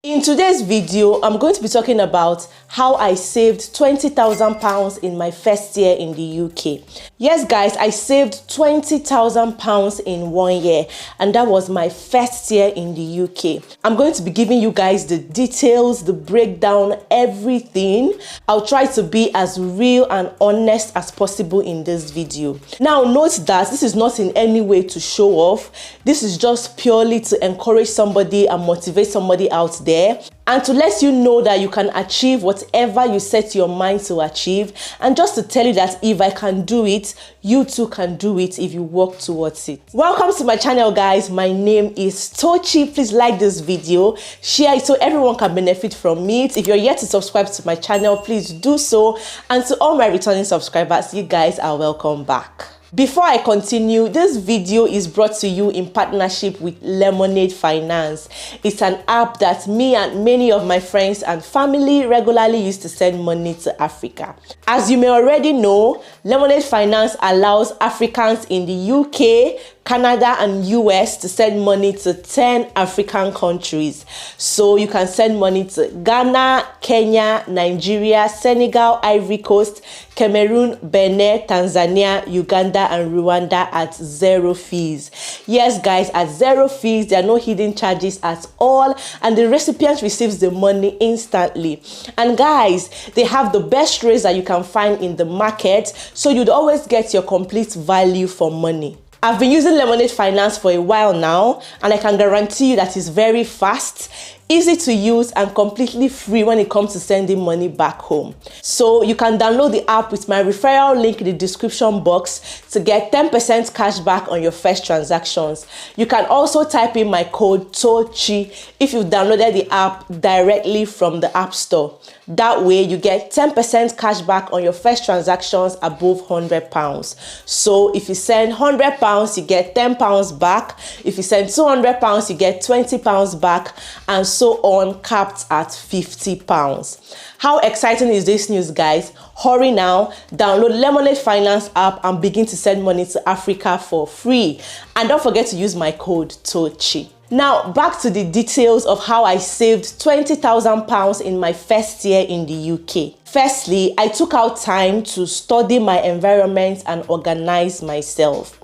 In today's video, I'm going to be talking about how I saved £20,000 in my first year in the UK. Yes, guys, I saved £20,000 in 1 year, and that was my first year in the UK. I'm going to be giving you guys the details, the breakdown, everything. I'll try to be as real and honest as possible in this video. Now, note that this is not in any way to show off. This is just purely to encourage somebody and motivate somebody out there, and to let you know that you can achieve whatever you set your mind to achieve, and just to tell you that if I can do it, you too can do it if you work towards it. Welcome to my channel, guys. My name is Tochi. Please like this video, share it so everyone can benefit from it. If you're yet to subscribe to my channel, please do so, and to all my returning subscribers, you guys are welcome back. Before I continue, this video is brought to you in partnership with Lemonade Finance. It's an app that me and many of my friends and family regularly use to send money to Africa. As you may already know, Lemonade Finance allows Africans in the UK, Canada and US to send money to 10 African countries. So you can send money to Ghana, Kenya, Nigeria, Senegal, Ivory Coast, Cameroon, Benin, Tanzania, Uganda and Rwanda at zero fees. Yes, guys, at zero fees. There are no hidden charges at all, and the recipient receives the money instantly. And guys, they have the best rates that you can find in the market, so you'd always get your complete value for money. I've been using Lemonade Finance for a while now, and I can guarantee you that it's very fast, easy to use, and completely free when it comes to sending money back home. So you can download the app with my referral link in the description box to get 10% cash back on your first transactions. You can also type in my code Tochi if you've downloaded the app directly from the App Store. That way you get 10% cash back on your first transactions above £100. So if you send £100, you get £10 back. If you send £200, you get £20 back, and so on, capped at £50. How exciting is this news, guys? Hurry now, download Lemonade Finance app and begin to send money to Africa for free. And don't forget to use my code Tochi. Now, back to the details of how I saved £20,000 in my first year in the UK. Firstly, I took out time to study my environment and organize myself.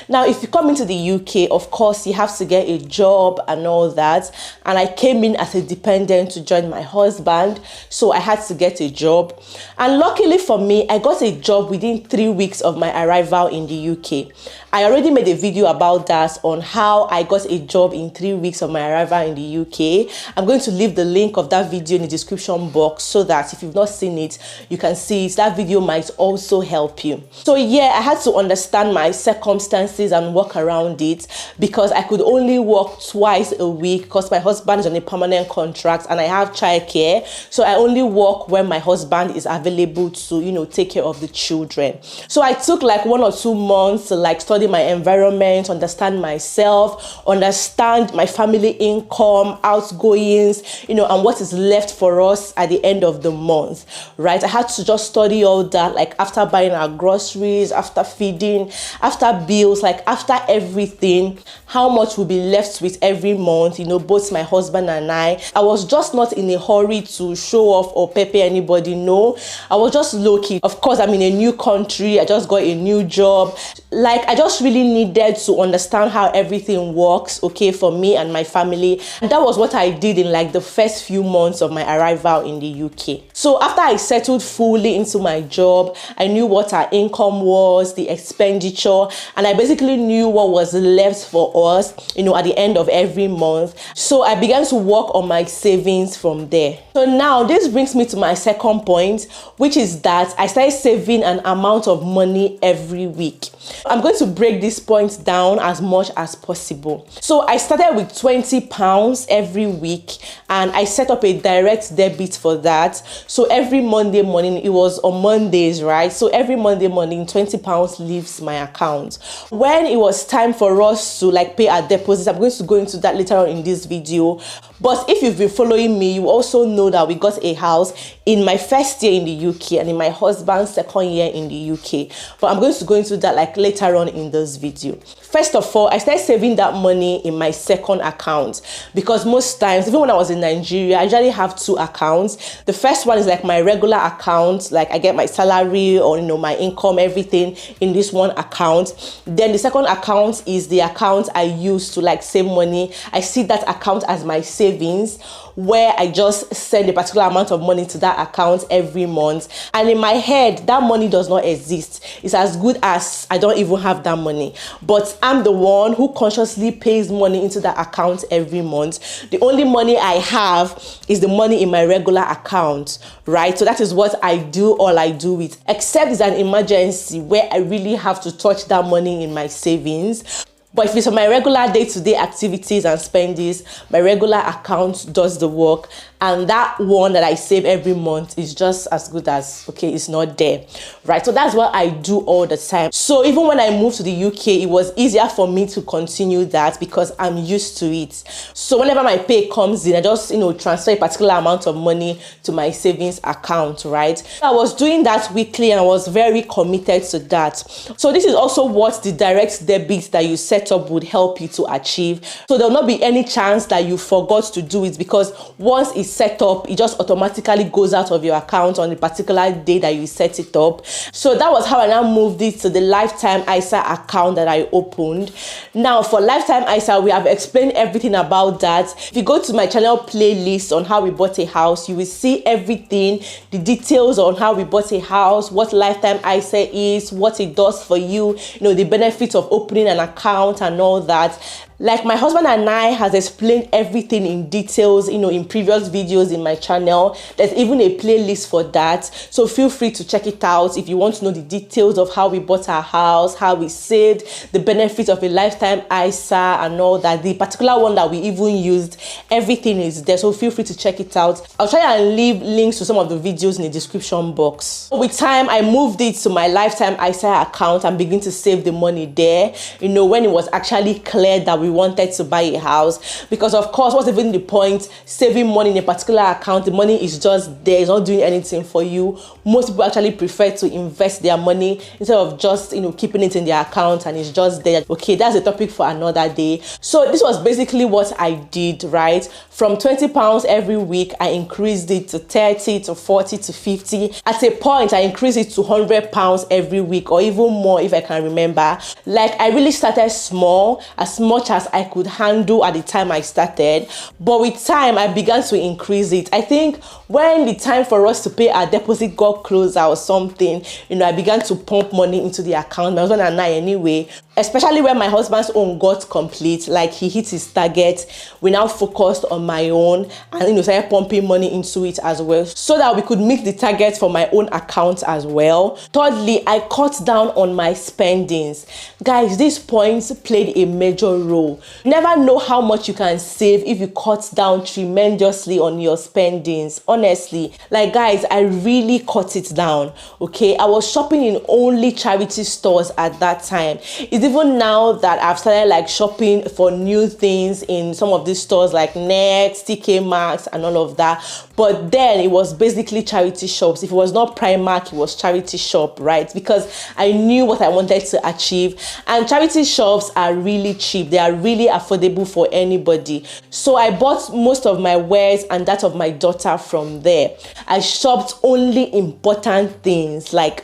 Now, if you come into the UK, of course, you have to get a job and all that. And I came in as a dependent to join my husband, so I had to get a job. And luckily for me, I got a job within 3 weeks of my arrival in the UK. I already made a video about that on how I got a job in 3 weeks of my arrival in the UK. I'm going to leave the link of that video in the description box so that if you've not seen it, you can see it. That video might also help you. So yeah, I had to understand my circumstances and work around it, because I could only work twice a week because my husband is on a permanent contract and I have childcare. So I only work when my husband is available to, take care of the children. So I took like 1 or 2 months to study my environment, understand myself, understand my family income, outgoings, and what is left for us at the end of the month, right? I had to just study all that, after buying our groceries, after feeding, after bills, after everything, how much will be left with every month, both my husband and I. I was just not in a hurry to show off or pepper anybody, no. I was just low-key. Of course, I'm in a new country. I just got a new job. I just really needed to understand how everything works, okay, for me and my family. And that was what I did in the first few months of my arrival in the UK. So after I settled fully into my job, I knew what our income was, the expenditure, and I basically knew what was left for us, at the end of every month. So I began to work on my savings from there. So now this brings me to my second point, which is that I started saving an amount of money every week. I'm going to break this point down as much as possible. So I started with £20 every week, and I set up a direct debit for that. So every Monday morning, it was on Mondays, right? So every Monday morning, £20 leaves my account. When it was time for us to pay our deposits, I'm going to go into that later on in this video. But if you've been following me, you also know that we got a house in my first year in the UK and in my husband's second year in the UK. But I'm going to go into that later later on in this video. First of all, I started saving that money in my second account, because most times, even when I was in Nigeria, I usually have two accounts. The first one is like my regular account, like I get my salary or my income, everything in this one account. Then the second account is the account I use to like save money. I see that account as my savings, where I just send a particular amount of money to that account every month. And in my head, that money does not exist. It's as good as I don't even have that money. But I'm the one who consciously pays money into that account every month. The only money I have is the money in my regular account, right? So that is what I do, all I do with, except it's an emergency where I really have to touch that money in my savings. But if it's for my regular day-to-day activities and spendings, my regular account does the work. And that one that I save every month is just as good as, okay, it's not there, right? So that's what I do all the time. So even when I moved to the UK, it was easier for me to continue that because I'm used to it. So whenever my pay comes in, I just, transfer a particular amount of money to my savings account, right? So I was doing that weekly and I was very committed to that. So this is also what the direct debit that you set up would help you to achieve. So there will not be any chance that you forgot to do it, because once it's set up, it just automatically goes out of your account on the particular day that you set it up. So that was how I now moved it to the Lifetime ISA account that I opened. Now for Lifetime ISA, we have explained everything about that. If you go to my channel playlist on how we bought a house, you will see everything, the details on how we bought a house, what Lifetime ISA is, what it does for you, the benefits of opening an account and all that. Like my husband and I has explained everything in details, in previous videos in my channel. There's even a playlist for that. So feel free to check it out if you want to know the details of how we bought our house, how we saved, the benefits of a Lifetime ISA and all that. The particular one that we even used, everything is there. So feel free to check it out. I'll try and leave links to some of the videos in the description box. With time, I moved it to my Lifetime ISA account and begin to save the money there, when it was actually clear that we wanted to buy a house. Because of course, what's even the point saving money in a particular account? The money is just there, it's not doing anything for you. Most people actually prefer to invest their money instead of just keeping it in their account and it's just there. Okay, that's a topic for another day. So this was basically what I did, right? From £20 every week, I increased it to 30 to 40 to 50. At a point, I increased it to £100 every week, or even more if I can remember. Like I really started small, as much as I could handle at the time I started. But with time, I began to increase it. I think when the time for us to pay our deposit got closer or something, I began to pump money into the account. My husband and I anyway. Especially when my husband's own got complete, like he hit his target, we now focused on my own and started pumping money into it as well, so that we could meet the target for my own account as well. Thirdly, I cut down on my spendings. Guys, these points played a major role. You never know how much you can save if you cut down tremendously on your spendings. Honestly, like guys, I really cut it down. Okay, I was shopping in only charity stores at that time. It's even now that I've started like shopping for new things in some of these stores like Next, TK Maxx and all of that. But then it was basically charity shops. If it was not Primark, it was charity shop, right? Because I knew what I wanted to achieve. And charity shops are really cheap. They are really affordable for anybody. So I bought most of my wares and that of my daughter from there. I shopped only important things like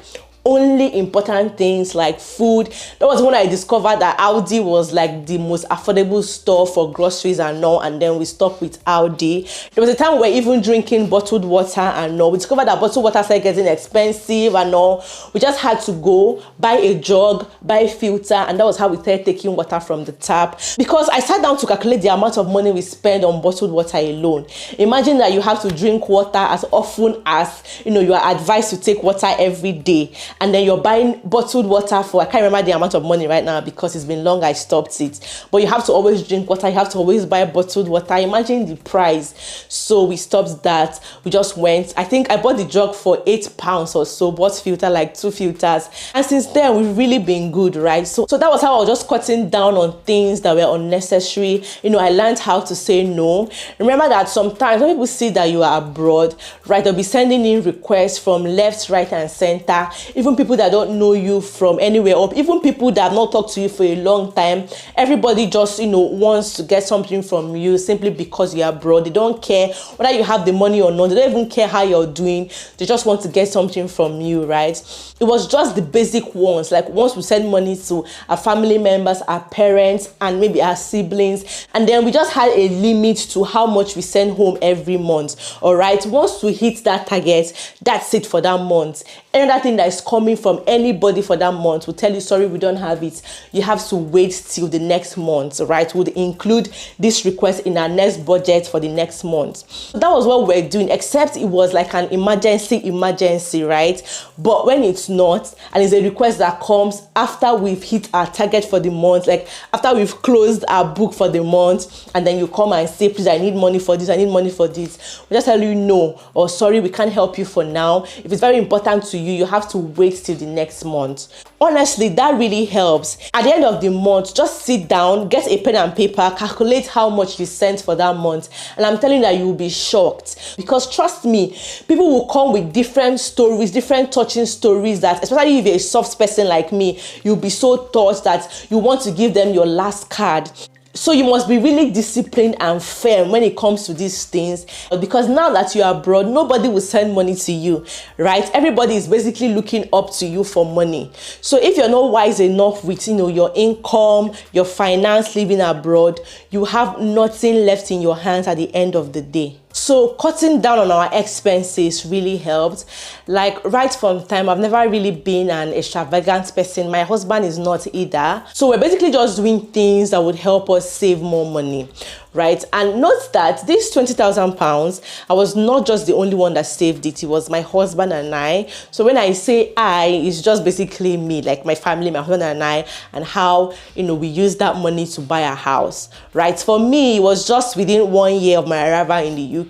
food. That was when I discovered that Aldi was like the most affordable store for groceries and all, and then we stopped with Aldi. There was a time we were even drinking bottled water and all. We discovered that bottled water started getting expensive and all. We just had to go buy a jug, buy a filter, and that was how we started taking water from the tap. Because I sat down to calculate the amount of money we spend on bottled water alone. Imagine that you have to drink water as often as you are advised to take water every day. And then you're buying bottled water for, I can't remember the amount of money right now because it's been long I stopped it. But you have to always drink water. You have to always buy bottled water. Imagine the price. So we stopped that. We just went. I think I bought the jug for £8 or so. Bought filter, like 2 filters. And since then, we've really been good, right? So that was how I was just cutting down on things that were unnecessary. I learned how to say no. Remember that sometimes when people see that you are abroad, right, they'll be sending in requests from left, right, and center. even people that don't know you from anywhere, or even people that have not talked to you for a long time. Everybody just, wants to get something from you simply because you're abroad. They don't care whether you have the money or not. They don't even care how you're doing. They just want to get something from you, right? It was just the basic ones. Like once we send money to our family members, our parents, and maybe our siblings, and then we just had a limit to how much we send home every month. All right, once we hit that target, that's it for that month. Another thing that is coming from anybody for that month will tell you, sorry, we don't have it. You have to wait till the next month, right? We'll include this request in our next budget for the next month. So that was what we're doing, except it was like an emergency, right? But when it's not, and it's a request that comes after we've hit our target for the month, like after we've closed our book for the month, and then you come and say, please, I need money for this, I need money for this. We just tell you no, or sorry, we can't help you for now. If it's very important to you, you have to wait till the next month. Honestly, that really helps. At the end of the month, just sit down, get a pen and paper, calculate how much you sent for that month, and I'm telling you that you will be shocked. Because trust me, people will come with different stories, different touching stories that, especially if you're a soft person like me, you'll be so touched that you want to give them your last card. So you must be really disciplined and firm when it comes to these things, because now that you are abroad, nobody will send money to you, right? Everybody is basically looking up to you for money. So if you're not wise enough with, your income, your finance living abroad, you have nothing left in your hands at the end of the day. So cutting down on our expenses really helped. Like right from time, I've never really been an extravagant person. My husband is not either. So we're basically just doing things that would help us save more money, right? And note that this £20,000, I was not just the only one that saved it. It was my husband and I. So when I say I, it's just basically me, like my family, my husband and I, and how, we use that money to buy a house, right? For me, it was just within 1 year of my arrival in the UK.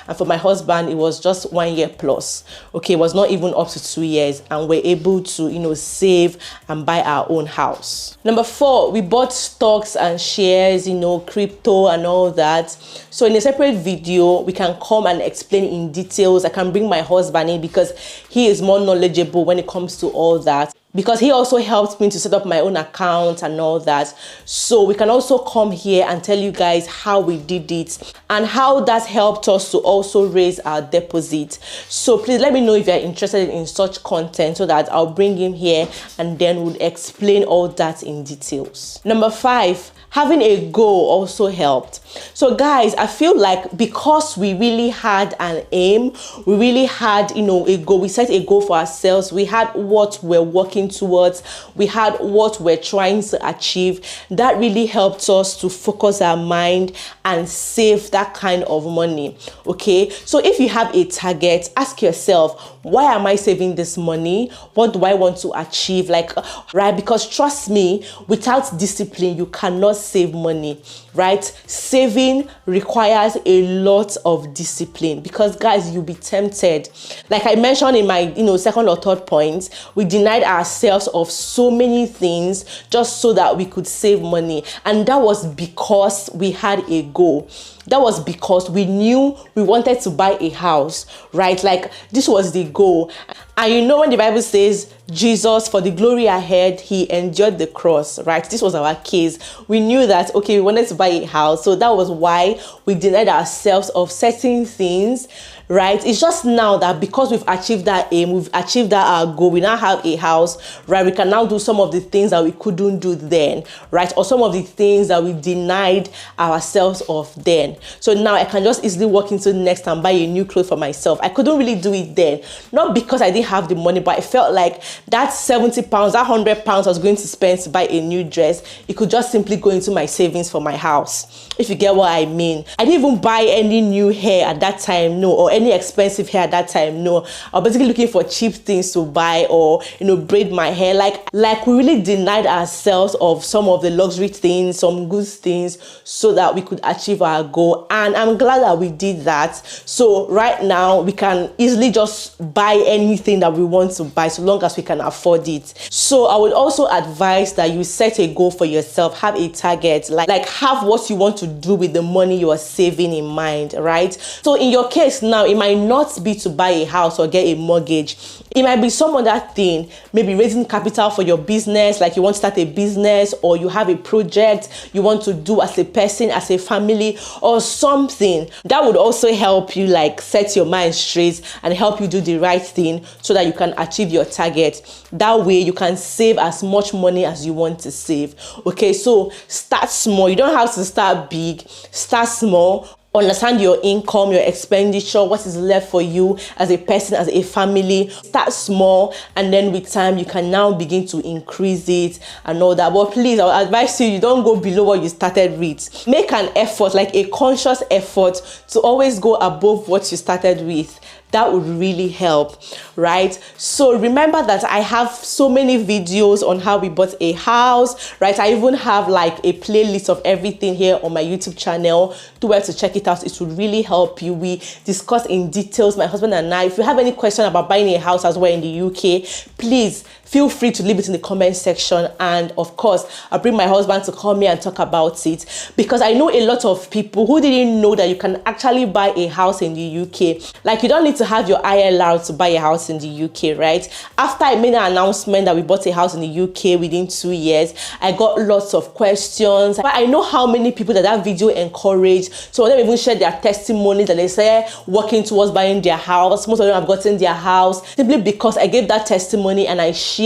And for my husband, it was just 1 year plus. Okay, it was not even up to 2 years. And we're able to, save and buy our own house. Number 4, we bought stocks and shares, crypto and all that. So in a separate video, we can come and explain in details. I can bring my husband in because he is more knowledgeable when it comes to all that, because he also helped me to set up my own account and all that. So we can also come here and tell you guys how we did it and how that helped us to also raise our deposit. So please let me know if you're interested in such content so that I'll bring him here and then we'll explain all that in details. Number 5, having a goal also helped. So guys, I feel like because we really had an aim, we really had, a goal, we set a goal for ourselves, we had what we're working towards, we had what we're trying to achieve, that really helped us to focus our mind and save that kind of money. Okay, so if you have a target, ask yourself, why am I saving this money? What do I want to achieve? Right? Because trust me, without discipline, you cannot save money, right? Saving requires a lot of discipline, because guys, you'll be tempted. Like I mentioned in my second or third point, we denied ourselves of so many things just so that we could save money, and that was because we had a goal. That was because we knew we wanted to buy a house, right? Like this was the goal. And when the Bible says Jesus, for the glory ahead, he endured the cross, right? This was our case. We knew that, okay, we wanted to buy a house. So that was why we denied ourselves of certain things, right? It's just now that because we've achieved that aim, we've achieved that our goal, we now have a house, right? We can now do some of the things that we couldn't do then, right? Or some of the things that we denied ourselves of then. So now I can just easily walk into the next and buy a new clothes for myself. I couldn't really do it then, not because I didn't have the money, but I felt like that £70, that £100 I was going to spend to buy a new dress, it could just simply go into my savings for my house, if you get what I mean. I didn't even buy any new hair at that time, no, or any expensive hair at that time, no. I was basically looking for cheap things to buy, or braid my hair. Like we really denied ourselves of some of the luxury things, some good things, so that we could achieve our goal. And I'm glad that we did that. So right now we can easily just buy anything that we want to buy, so long as we can afford it. So I would also advise that you set a goal for yourself, have a target, like have what you want to do with the money you are saving in mind, right? So in your case now, it might not be to buy a house or get a mortgage. It might be some other thing, maybe raising capital for your business, like you want to start a business, or you have a project you want to do as a person, as a family, or something. That would also help you like set your mind straight and help you do the right thing so that you can achieve your target. That way you can save as much money as you want to save. Okay, so start small. You don't have to start big. Start small. Understand your income, your expenditure, what is left for you as a person, as a family. Start small, and then with time you can now begin to increase it and all that. But please, I would advise you don't go below what you started with. Make an effort, like a conscious effort, to always go above what you started with. That would really help, right? So remember that I have so many videos on how we bought a house, right? I even have like a playlist of everything here on my YouTube channel. Do well to check it out. It will really help you. We discuss in details, my husband and I. If you have any question about buying a house as well in the UK, please feel free to leave it in the comment section, and of course I'll bring my husband to come here and talk about it, because I know a lot of people who didn't know that you can actually buy a house in the UK. Like, you don't need to have your ILR to buy a house in the UK, right? After I made an announcement that we bought a house in the UK within 2 years, I got lots of questions, but I know how many people that video encouraged. So of them even shared their testimonies that they say working towards buying their house. Most of them have gotten their house simply because I gave that testimony and I shared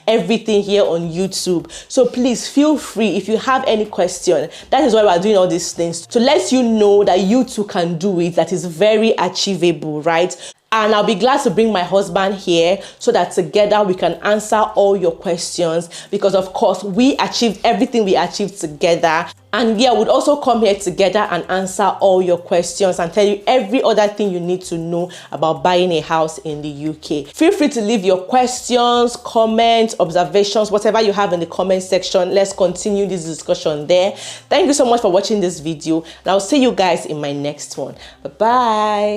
everything here on YouTube. So please feel free if you have any question. That is why we are doing all these things, to let you know that you too can do it. That is very achievable, right? And I'll be glad to bring my husband here so that together we can answer all your questions, because of course we achieved everything we achieved together. And yeah, we'd also come here together and answer all your questions and tell you every other thing you need to know about buying a house in the UK. Feel free to leave your questions, comments, observations, whatever you have in the comment section. Let's continue this discussion there. Thank you so much for watching this video, and I'll see you guys in my next one. Bye-bye.